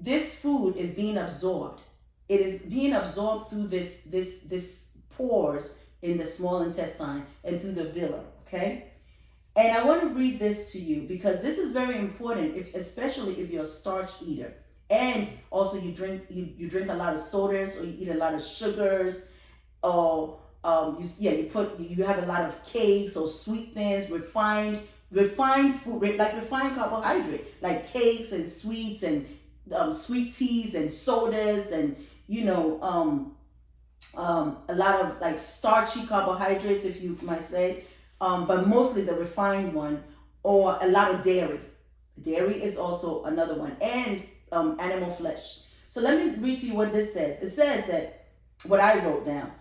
this food is being absorbed. It is being absorbed through this pores in the small intestine and through the villi, okay? And I want to read this to you because this is very important, especially if you're a starch eater. And also you drink a lot of sodas, or you eat a lot of sugars, or you have a lot of cakes or sweet things, refined food, like refined carbohydrate, like cakes and sweets and sweet teas and sodas, and a lot of like starchy carbohydrates, if you might say, but mostly the refined one, or a lot of dairy. Dairy is also another one, and animal flesh. So let me read to you what this says. It says that what I wrote down,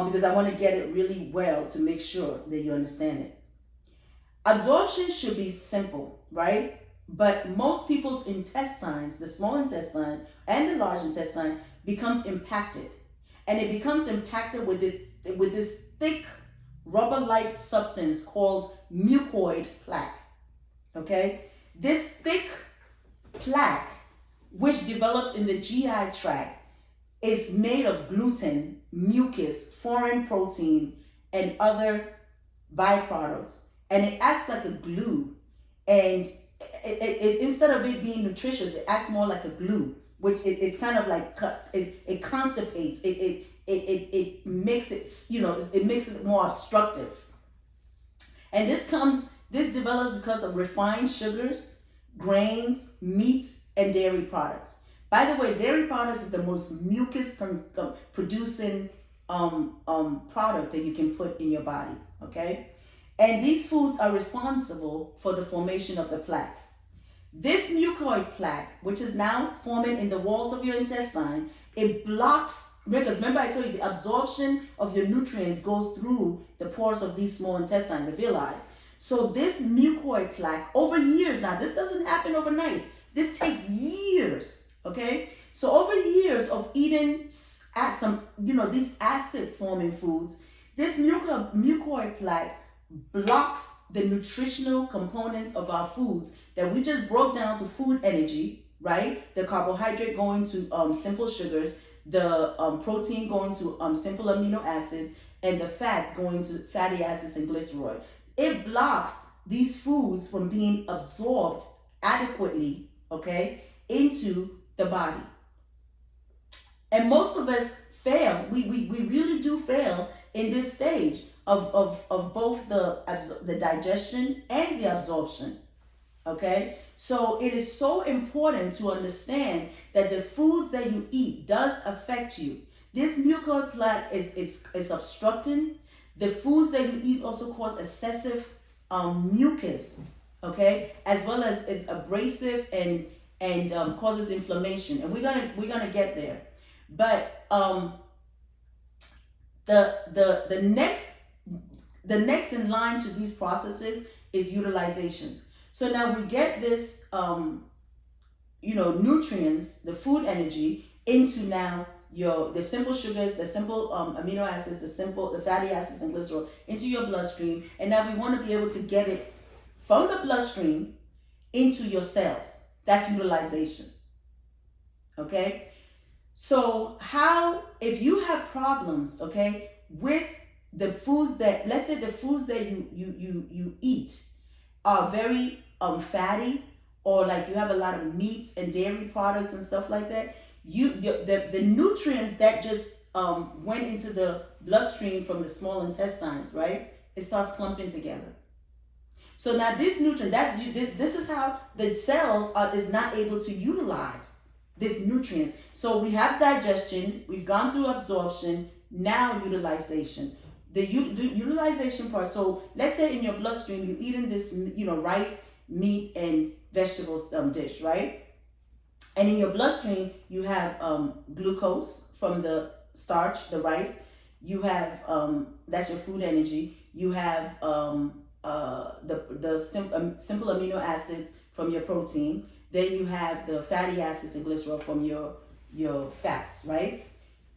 because I want to get it really well to make sure that you understand it. Absorption should be simple, right? But most people's intestines, the small intestine and the large intestine, becomes impacted. And it becomes impacted with this thick rubber-like substance called mucoid plaque. Okay? This thick plaque, which develops in the GI tract, is made of gluten, mucus, foreign protein, and other byproducts. And it acts like a glue. And it instead of it being nutritious, it acts more like a glue, which it's kind of like it constipates. It makes it makes it more obstructive. And this develops because of refined sugars, grains, meats, and dairy products. By the way, dairy products is the most mucus producing product that you can put in your body, okay? And these foods are responsible for the formation of the plaque. This mucoid plaque, which is now forming in the walls of your intestine, it blocks, because remember I told you the absorption of your nutrients goes through the pores of these small intestine, the villi. So this mucoid plaque, over years now, this doesn't happen overnight. This takes years, okay? So over years of eating these acid-forming foods, this mucoid plaque blocks the nutritional components of our foods that we just broke down to food energy, right? The carbohydrate going to simple sugars, the protein going to simple amino acids, and the fats going to fatty acids and glycerol. It blocks these foods from being absorbed adequately, okay, into the body. And most of us fail. We really do fail in this stage of both the digestion and the absorption, okay? So it is so important to understand that the foods that you eat does affect you. This mucoid plaque is obstructing. The foods that you eat also cause excessive mucus, okay, as well as is abrasive and causes inflammation. And we're gonna get there. But the next in line to these processes is utilization. So now we get this nutrients, the food energy, into now the simple sugars, the simple amino acids, the fatty acids and glycerol into your bloodstream. And now we want to be able to get it from the bloodstream into your cells. That's utilization. Okay? So if you have problems, okay, with the foods that, let's say the foods that you eat are very fatty, or like you have a lot of meats and dairy products and stuff like that, the nutrients that just went into the bloodstream from the small intestines, right? It starts clumping together. So now this nutrient, this is how the cells is not able to utilize this nutrients. So we have digestion, we've gone through absorption, now utilization. The utilization part. So let's say in your bloodstream you're eating this, rice, meat, and vegetables dish, right? And in your bloodstream you have glucose from the starch, the rice. You have that's your food energy. You have the simple amino acids from your protein. Then you have the fatty acids and glycerol from your fats, right?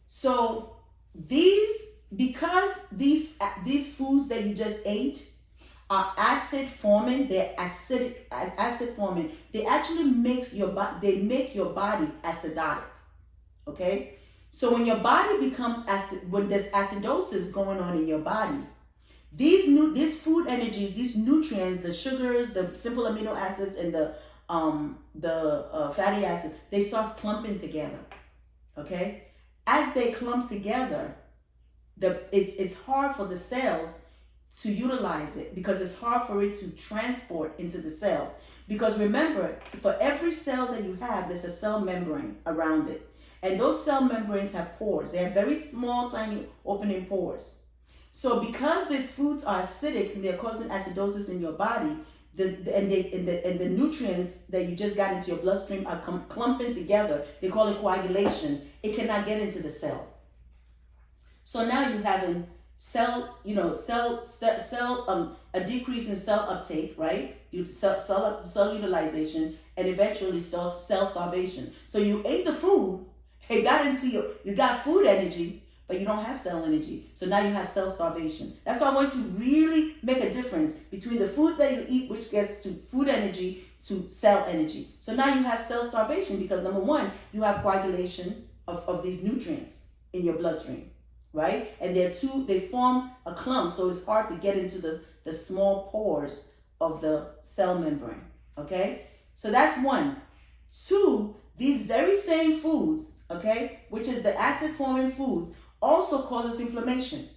So because these foods that you just ate are acid forming. They're acid forming. They actually makes your body. They make your body acidotic. Okay, so when your body becomes acid, when there's acidosis going on in your body, these food energies, these nutrients, the sugars, the simple amino acids, and the fatty acids, they start clumping together. Okay, as they clump together, it's hard for the cells to utilize it because it's hard for it to transport into the cells. Because remember, for every cell that you have, there's a cell membrane around it. And those cell membranes have pores. They have very small, tiny opening pores. So because these foods are acidic and they're causing acidosis in your body, and the nutrients that you just got into your bloodstream are clumping together. They call it coagulation. It cannot get into the cells. So now you're having a decrease in cell uptake, right? Cell utilization, and eventually cell starvation. So you ate the food, it got into you got food energy, but you don't have cell energy. So now you have cell starvation. That's why I want you to really make a difference between the foods that you eat, which gets to food energy, to cell energy. So now you have cell starvation because number one, you have coagulation of these nutrients in your bloodstream, right? And they form a clump, so it's hard to get into the small pores of the cell membrane, okay? So that's one. Two, these very same foods, okay, which is the acid-forming foods, also causes inflammation.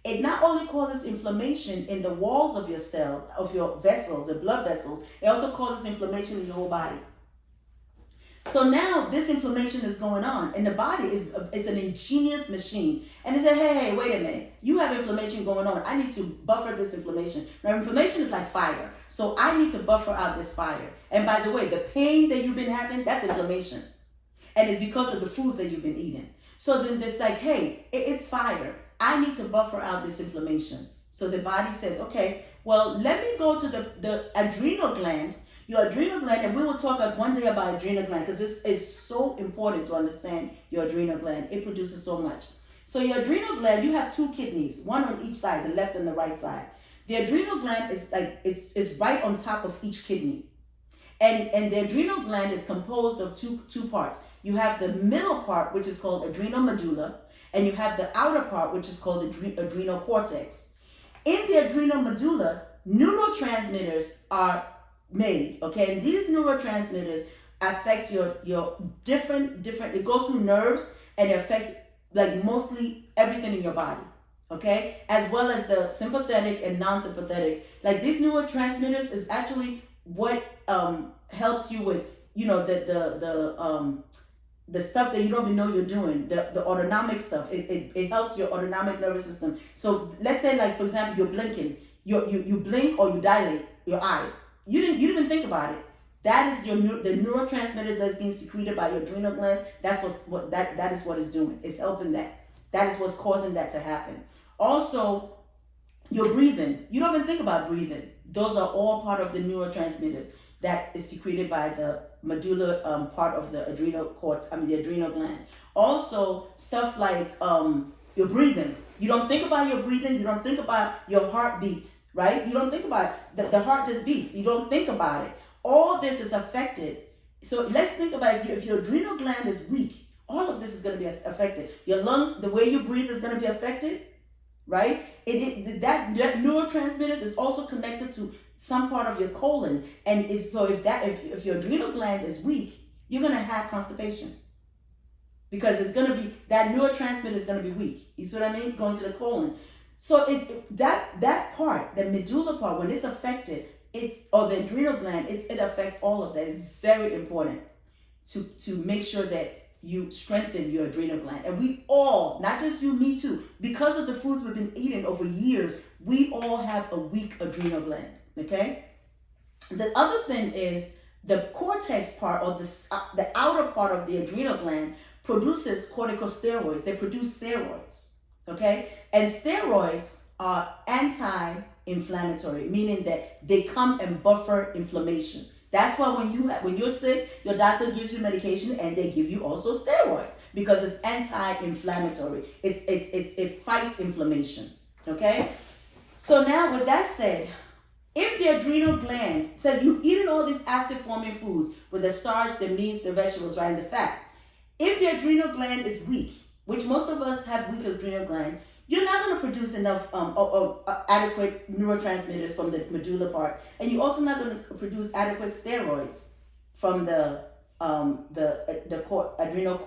It not only causes inflammation in the walls of your cell, of your vessels, the blood vessels, it also causes inflammation in your whole body. So now this inflammation is going on, and the body is an ingenious machine. And they say, hey, wait a minute, you have inflammation going on. I need to buffer this inflammation. Now, inflammation is like fire. So I need to buffer out this fire. And by the way, the pain that you've been having, that's inflammation. And it's because of the foods that you've been eating. So then it's like, hey, it's fire. I need to buffer out this inflammation. So the body says, okay, well, let me go to the adrenal gland, your adrenal gland, and we will talk one day about adrenal gland because this is so important to understand your adrenal gland. It produces so much. So your adrenal gland, you have two kidneys, one on each side, the left and the right side. The adrenal gland is right on top of each kidney. And the adrenal gland is composed of two parts. You have the middle part, which is called adrenal medulla, and you have the outer part, which is called adrenal cortex. In the adrenal medulla, neurotransmitters are made, okay? And these neurotransmitters affects your different, it goes through nerves and it affects like mostly everything in your body, okay? As well as the sympathetic and non-sympathetic. Like these neurotransmitters is actually what helps you with, the stuff that you don't even know you're doing, the autonomic stuff. It helps your autonomic nervous system. So let's say, like, for example, you're blinking. You blink or you dilate your eyes. You didn't even think about it. That is the neurotransmitter that's being secreted by your adrenal glands. That is what it's doing. It's helping that. That is what's causing that to happen. Also, your breathing. You don't even think about breathing. Those are all part of the neurotransmitters that is secreted by the medulla part of the adrenal the adrenal gland. Also, stuff like your breathing. You don't think about your breathing. You don't think about your heartbeat, right? You don't think about it. The heart just beats. You don't think about it. All this is affected. So let's think about if your adrenal gland is weak, all of this is going to be affected. Your lung, the way you breathe is going to be affected, right? That neurotransmitters is also connected to some part of your colon, and if your adrenal gland is weak, you're going to have constipation because it's going to be that neurotransmitter is going to be weak. You see what I mean? Going to the colon. So that part, the medulla part, when it's affected, or the adrenal gland, it affects all of that. It's very important to make sure that you strengthen your adrenal gland. And we all, not just you, me too, because of the foods we've been eating over years, we all have a weak adrenal gland. Okay? The other thing is the cortex part, or the outer part of the adrenal gland, produces corticosteroids. They produce steroids. Okay? And steroids are anti-inflammatory, meaning that they come and buffer inflammation. That's why when you're sick, your doctor gives you medication and they give you also steroids because it's anti-inflammatory. It fights inflammation. Okay? So now with that said, If the adrenal gland, so you've eaten all these acid forming foods with the starch, the meats, the vegetables, right, and the fat. If the adrenal gland is weak, which most of us have weak adrenal gland, you're not going to produce enough adequate neurotransmitters from the medulla part, and you're also not going to produce adequate steroids from the adrenal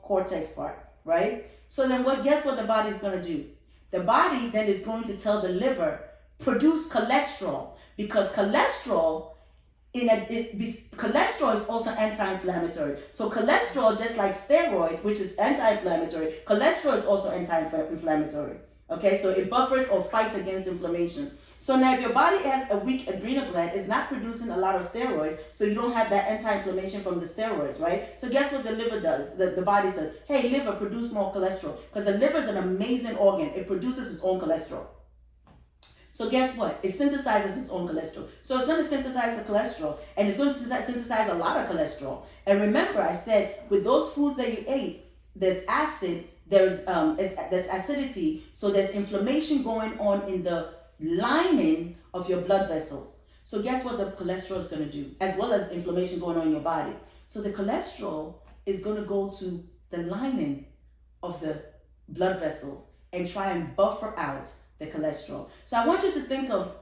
cortex part, right? So then guess what the body is going to do? The body then is going to tell the liver, produce cholesterol, because cholesterol is also anti-inflammatory. So cholesterol, just like steroids, which is anti-inflammatory, cholesterol is also anti-inflammatory. Okay, so it buffers or fights against inflammation. So now if your body has a weak adrenal gland, it's not producing a lot of steroids, so you don't have that anti-inflammation from the steroids, right? So guess what the liver does? The body says, hey, liver, produce more cholesterol, because the liver is an amazing organ. It produces its own cholesterol. So guess what? It synthesizes its own cholesterol. So it's going to synthesize the cholesterol, and it's going to synthesize a lot of cholesterol. And remember, I said with those foods that you ate, there's acid, there's acidity, so there's inflammation going on in the lining of your blood vessels. So guess what the cholesterol is going to do, as well as inflammation going on in your body. So the cholesterol is going to go to the lining of the blood vessels and try and buffer out the cholesterol. So I want you to think of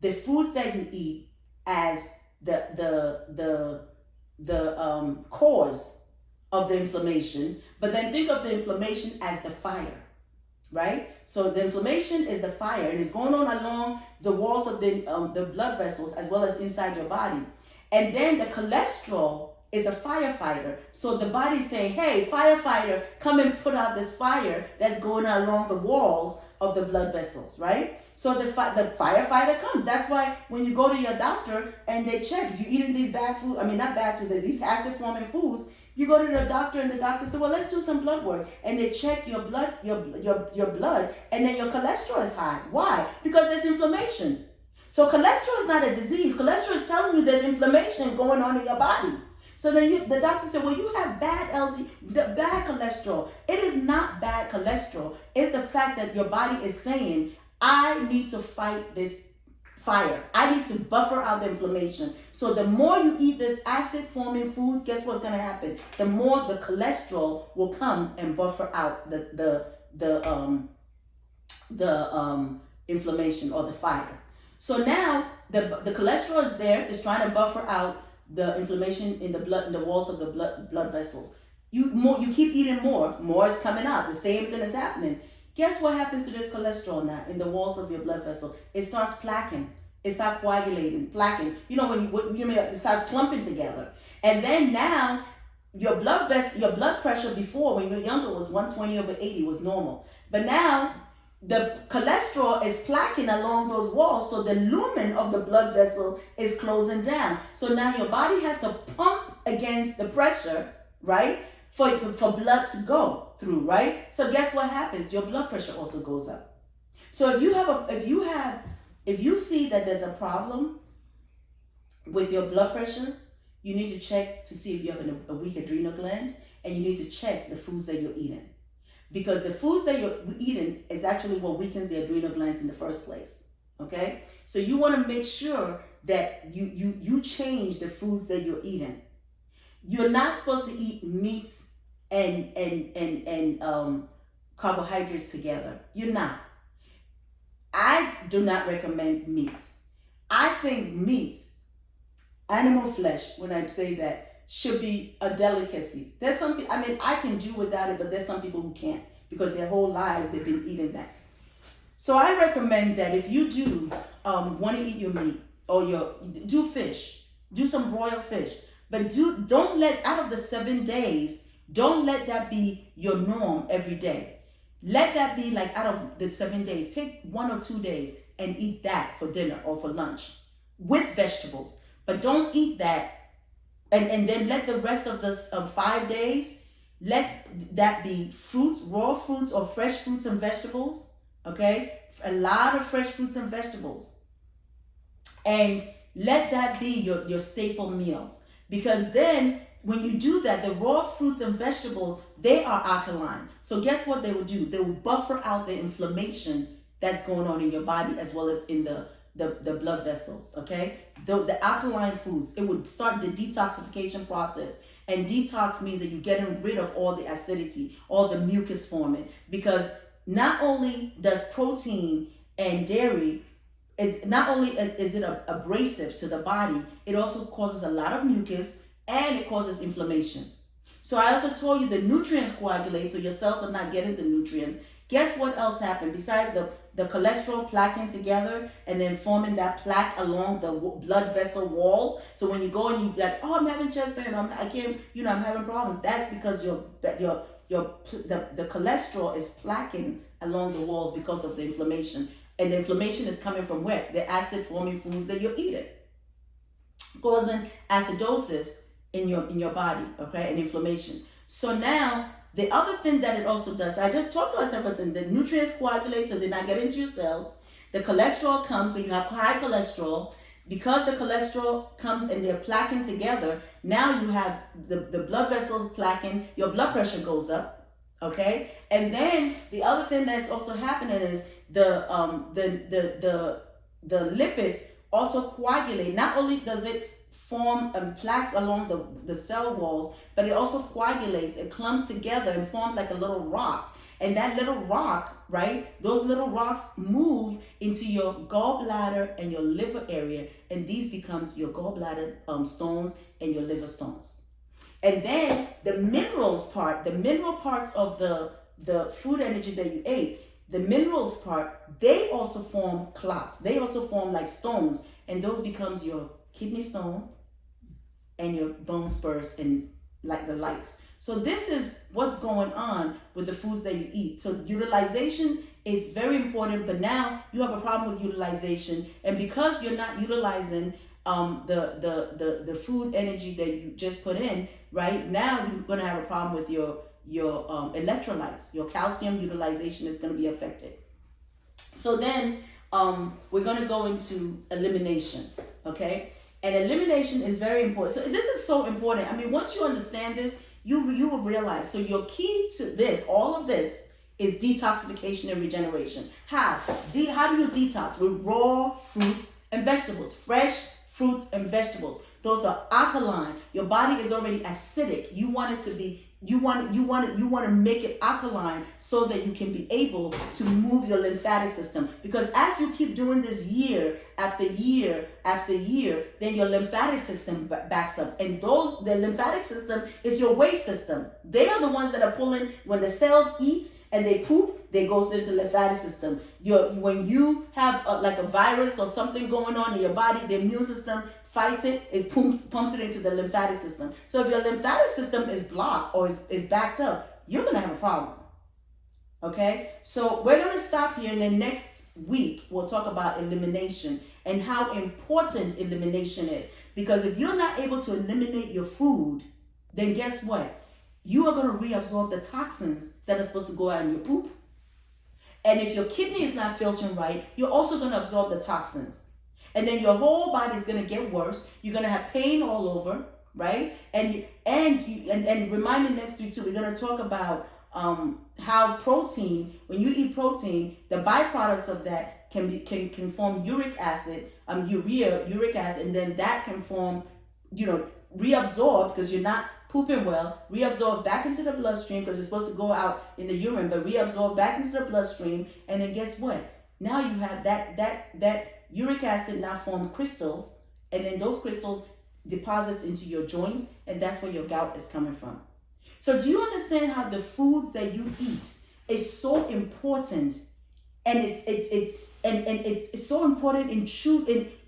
the foods that you eat as the cause of the inflammation, but then think of the inflammation as the fire, right? So the inflammation is the fire, and it's going on along the walls of the blood vessels as well as inside your body. And then the cholesterol is a firefighter. So the body is saying, hey, firefighter, come and put out this fire that's going along the walls of the blood vessels, right? So the firefighter comes. That's why when you go to your doctor and they check, if you're eating these bad food, not bad food, there's these acid-forming foods, you go to the doctor and the doctor says, well, let's do some blood work. And they check your blood, your blood, and then your cholesterol is high. Why? Because there's inflammation. So cholesterol is not a disease. Cholesterol is telling you there's inflammation going on in your body. So then the doctor said, well, you have bad cholesterol. It is not bad cholesterol. It's the fact that your body is saying, I need to fight this fire. I need to buffer out the inflammation. So the more you eat this acid-forming foods, guess what's going to happen? The more the cholesterol will come and buffer out the inflammation or the fire. So now the cholesterol is there. It's trying to buffer out the inflammation in the blood, in the walls of the blood vessels. You keep eating more is coming out. The same thing is happening. Guess what happens to this cholesterol now in the walls of your blood vessel? It starts plaquing. It starts coagulating, plaquing. It starts clumping together. And then now your blood pressure before, when you're younger, was 120/80 was normal. But now the cholesterol is plaquing along those walls, so the lumen of the blood vessel is closing down. So now your body has to pump against the pressure, right, for blood to go through, right? So guess what happens? Your blood pressure also goes up. So if you see that there's a problem with your blood pressure, you need to check to see if you have a weak adrenal gland, and you need to check the foods that you're eating. Because the foods that you're eating is actually what weakens the adrenal glands in the first place. Okay? So you want to make sure that you change the foods that you're eating. You're not supposed to eat meats and carbohydrates together. You're not. I do not recommend meats. I think meats, animal flesh, when I say that, should be a delicacy. There's some people, I can do without it, but there's some people who can't, because their whole lives they've been eating that. So I recommend that if you do want to eat your meat, or do fish, do some broiled fish, but don't let, out of the 7 days, don't let that be your norm every day. Let that be like, out of the 7 days, take 1 or 2 days and eat that for dinner or for lunch with vegetables. But don't eat that and then let the rest of the 5 days, let that be fruits, raw fruits or fresh fruits and vegetables, okay? A lot of fresh fruits and vegetables. And let that be your staple meals. Because then when you do that, the raw fruits and vegetables, they are alkaline. So guess what they will do? They will buffer out the inflammation that's going on in your body as well as in the blood vessels. Okay, the alkaline foods, it would start the detoxification process. And detox means that you're getting rid of all the acidity, all the mucus forming, because not only does protein and dairy, it's not only is it abrasive to the body, it also causes a lot of mucus and it causes inflammation. So I also told you the nutrients coagulate, so your cells are not getting the nutrients. Guess what else happened? Besides the cholesterol plaquing together and then forming that plaque along the blood vessel walls. So when you go and you like, oh, I'm having chest pain, I can't, I'm having problems. That's because the cholesterol is plaquing along the walls because of the inflammation. And the inflammation is coming from where? The acid forming foods that you're eating, causing acidosis in your body, okay, and inflammation. So now the other thing that it also does, so I just talked about several things. The nutrients coagulate, so they're not getting into your cells. The cholesterol comes, so you have high cholesterol. Because the cholesterol comes and they're plaquing together, now you have the blood vessels plaquing, your blood pressure goes up, okay? And then the other thing that's also happening is the lipids also coagulate. Not only does it form plaques along the cell walls, but it also coagulates. It clumps together and forms like a little rock. And that little rock, right, those little rocks move into your gallbladder and your liver area, and these becomes your gallbladder stones and your liver stones. And then the minerals part, the mineral parts of the food energy that you ate, the minerals part, they also form clots. They also form like stones, and those becomes your kidney stones and your bone spurs and like the likes. So this is what's going on with the foods that you eat. So utilization is very important, but now you have a problem with utilization, and because you're not utilizing the food energy that you just put in, right, now you're going to have a problem with your electrolytes. Your calcium utilization is going to be affected. So then we're going to go into elimination, okay? And elimination is very important. So this is so important. I mean, once you understand this, you will realize. So your key to this, all of this, is detoxification and regeneration. How? How do you detox? With raw fruits and vegetables, fresh fruits and vegetables. Those are alkaline. Your body is already acidic. You want it to be. You want to make it alkaline so that you can be able to move your lymphatic system. Because as you keep doing this year after year after year, then your lymphatic system backs up. And the lymphatic system is your waste system. They are the ones that are pulling, when the cells eat and they poop, they go into the lymphatic system. When you have like a virus or something going on in your body, the immune system fights it, it pumps it into the lymphatic system. So if your lymphatic system is blocked or is backed up, you're going to have a problem. Okay? So we're going to stop here, and then next week we'll talk about elimination and how important elimination is. Because if you're not able to eliminate your food, then guess what? You are going to reabsorb the toxins that are supposed to go out in your poop. And if your kidney is not filtering right, you're also going to absorb the toxins. And then your whole body is going to get worse. You're going to have pain all over, right? And remind me next week too, we're going to talk about how protein, when you eat protein, the byproducts of that can form uric acid, uric acid, and then that can form, reabsorb, because you're not pooping well, reabsorb back into the bloodstream, because it's supposed to go out in the urine, but reabsorb back into the bloodstream. And then guess what? Now you have that uric acid now form crystals, and then those crystals deposits into your joints, and that's where your gout is coming from. So do you understand how the foods that you eat is so important, and it's so important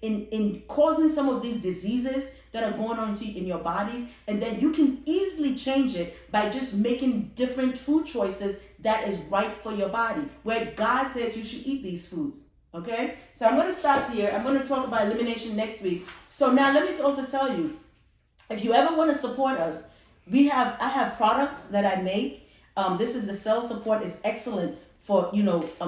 in causing some of these diseases that are going on in your bodies, and then you can easily change it by just making different food choices that is right for your body, where God says you should eat these foods. Okay, so I'm going to stop here. I'm going to talk about elimination next week. So now let me also tell you, if you ever want to support us, I have products that I make. This is the cell support. Is excellent for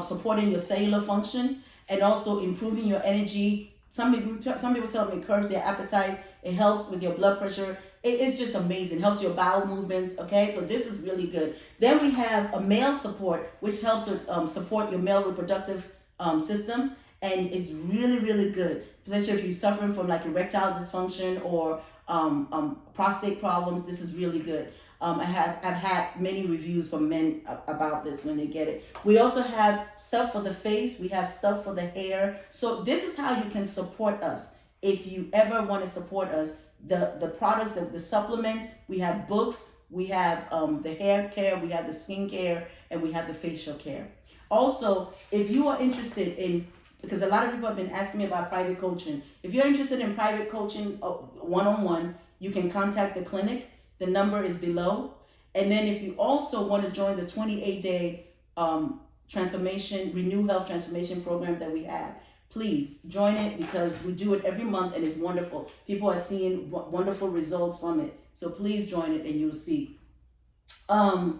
supporting your cellular function and also improving your energy. Some people tell me it curbs their appetites. It helps with your blood pressure. It's just amazing. It helps your bowel movements. Okay, so this is really good. Then we have a male support, which helps with support your male reproductive system, and it's really, really good. Especially if you're suffering from like erectile dysfunction or prostate problems, this is really good. I've had many reviews from men about this when they get it. We also have stuff for the face. We have stuff for the hair. So this is how you can support us. If you ever want to support us, the products, the supplements, we have books, we have the hair care, we have the skin care, and we have the facial care. Also, if you are interested in, because a lot of people have been asking me about private coaching. If you're interested in private coaching one-on-one, you can contact the clinic. The number is below. And then if you also want to join the 28-day Renew Health Transformation program that we have, please join it, because we do it every month and it's wonderful. People are seeing wonderful results from it. So please join it and you'll see. I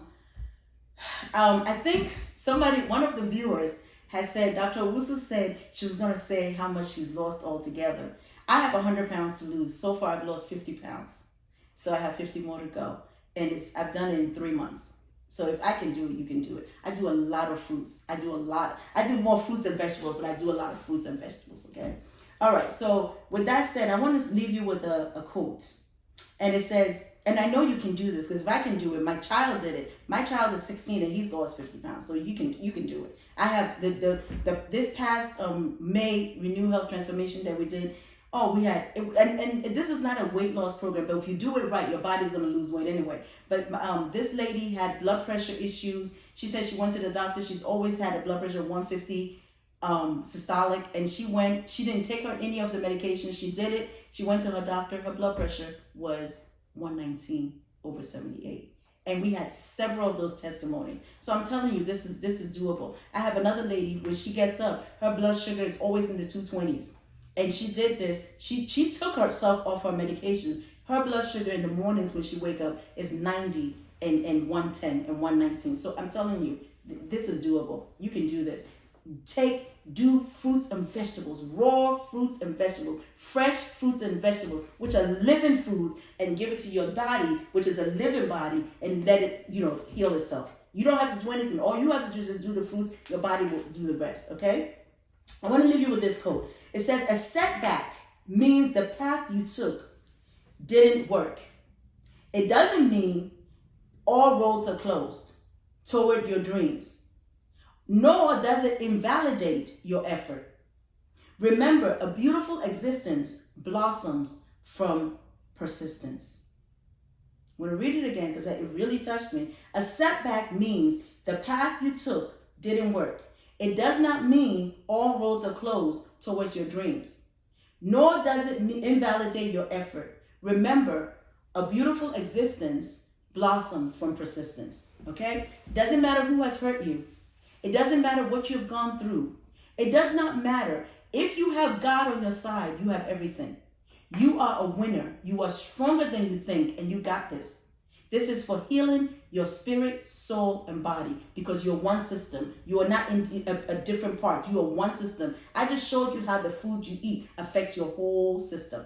think one of the viewers has said, Dr. Owusu said she was going to say how much she's lost altogether. I have 100 pounds to lose. So far, I've lost 50 pounds. So I have 50 more to go. And I've done it in 3 months. So if I can do it, you can do it. I do a lot of fruits. I do more fruits and vegetables, but I do a lot of fruits and vegetables, okay? All right, so with that said, I want to leave you with a quote. And it says, and I know you can do this, because if I can do it, my child did it. My child is 16 and he's lost 50 pounds. So you can do it. I have this past May Renew Health Transformation that we did. Oh, we had, and this is not a weight loss program, but if you do it right, your body's going to lose weight anyway. But this lady had blood pressure issues. She said she went to the doctor. She's always had a blood pressure of 150 systolic, and she didn't take any of the medication. She did it. She went to her doctor. Her blood pressure was 119/78. And we had several of those testimonies. So I'm telling you, this is doable. I have another lady, when she gets up, her blood sugar is always in the 220s. And she did this. She took herself off her medication. Her blood sugar in the mornings when she wake up is 90 and 110 and 119. So I'm telling you, this is doable. You can do this. Do fruits and vegetables, raw fruits and vegetables, fresh fruits and vegetables, which are living foods, and give it to your body, which is a living body, and let it, heal itself. You don't have to do anything. All you have to do is just do the fruits. Your body will do the rest, okay? I want to leave you with this quote. It says, a setback means the path you took didn't work. It doesn't mean all roads are closed toward your dreams. Nor does it invalidate your effort. Remember, a beautiful existence blossoms from persistence. I'm going to read it again because it really touched me. A setback means the path you took didn't work. It does not mean all roads are closed towards your dreams. Nor does it invalidate your effort. Remember, a beautiful existence blossoms from persistence. Okay? Doesn't matter who has hurt you. It doesn't matter what you've gone through. It does not matter. If you have God on your side, you have everything. You are a winner. You are stronger than you think, and you got this. This is for healing your spirit, soul, and body, because you're one system. You are not in a different part. You are one system. I just showed you how the food you eat affects your whole system.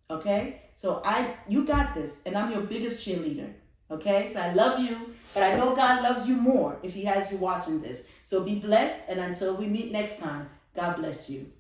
Okay? So you got this, and I'm your biggest cheerleader. Okay? So I love you, but I know God loves you more if he has you watching this. So be blessed, and until we meet next time, God bless you.